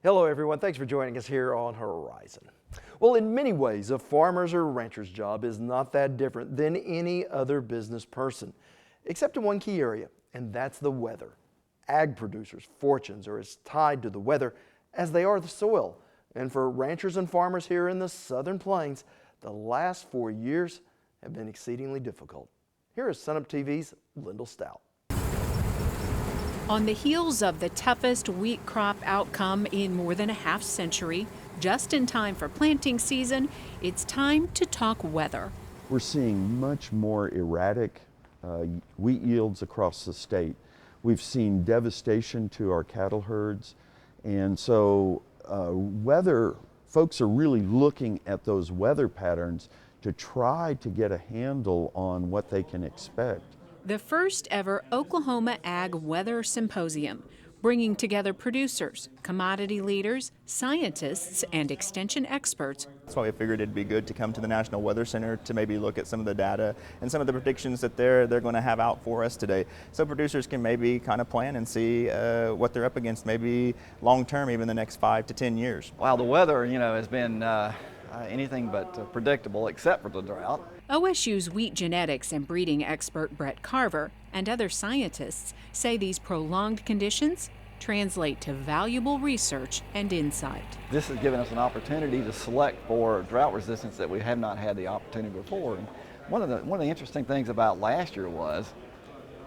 Hello everyone, thanks for joining us here on Horizon. Well, in many ways, a farmer's or rancher's job is not that different than any other business person, except in one key area, and that's the weather. Ag producers' fortunes are as tied to the weather as they are the soil. And for ranchers and farmers here in the Southern Plains, the last 4 years have been exceedingly difficult. Here is Sunup TV's Lyndall Stout. On the heels of the toughest wheat crop outcome in more than a half century, just in time for planting season, it's time to talk weather. We're seeing much more erratic wheat yields across the state. We've seen devastation to our cattle herds, and so folks are really looking at those weather patterns to try to get a handle on what they can expect. The first ever Oklahoma Ag Weather Symposium, bringing together producers, commodity leaders, scientists, and extension experts. That's why we figured it'd be good to come to the National Weather Center to maybe look at some of the data and some of the predictions that they're going to have out for us today. So producers can maybe kind of plan and see what they're up against, maybe long term, even the next 5 to 10 years. Wow, the weather, has been anything but predictable except for the drought. OSU's wheat genetics and breeding expert Brett Carver and other scientists say these prolonged conditions translate to valuable research and insight. This has given us an opportunity to select for drought resistance that we have not had the opportunity before. And one of the interesting things about last year was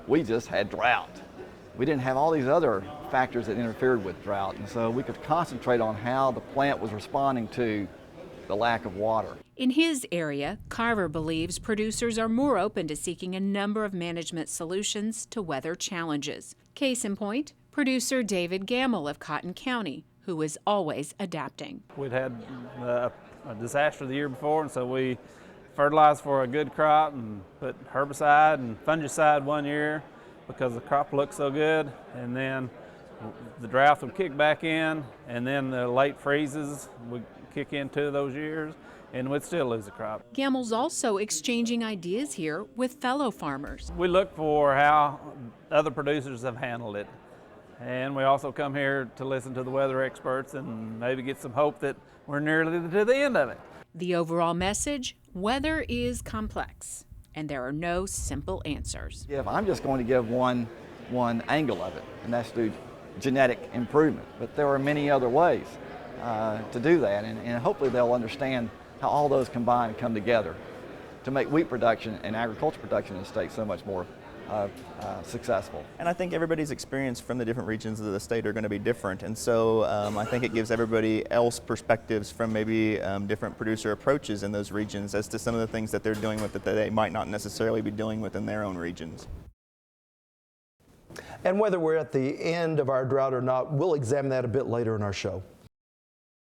we just had drought. We didn't have all these other factors that interfered with drought, and so we could concentrate on how the plant was responding to the lack of water. In his area, Carver believes producers are more open to seeking a number of management solutions to weather challenges. Case in point, producer David Gamble of Cotton County, who is always adapting. We'd had a disaster the year before, and so we fertilized for a good crop and put herbicide and fungicide one year because the crop looked so good, and then the drought would kick back in, and then the late freezes would kick in 2 of those years, and we'd still lose the crop. Gamble's also exchanging ideas here with fellow farmers. We look for how other producers have handled it, and we also come here to listen to the weather experts and maybe get some hope that we're nearly to the end of it. The overall message: weather is complex, and there are no simple answers. Yeah, I'm just going to give one angle of it, and that's through genetic improvement, but there are many other ways to do that, and hopefully they'll understand how all those combine and come together to make wheat production and agriculture production in the state so much more successful. And I think everybody's experience from the different regions of the state are going to be different, and so I think it gives everybody else perspectives from maybe different producer approaches in those regions as to some of the things that they're dealing with that they might not necessarily be dealing with in their own regions. And whether we're at the end of our drought or not, we'll examine that a bit later in our show.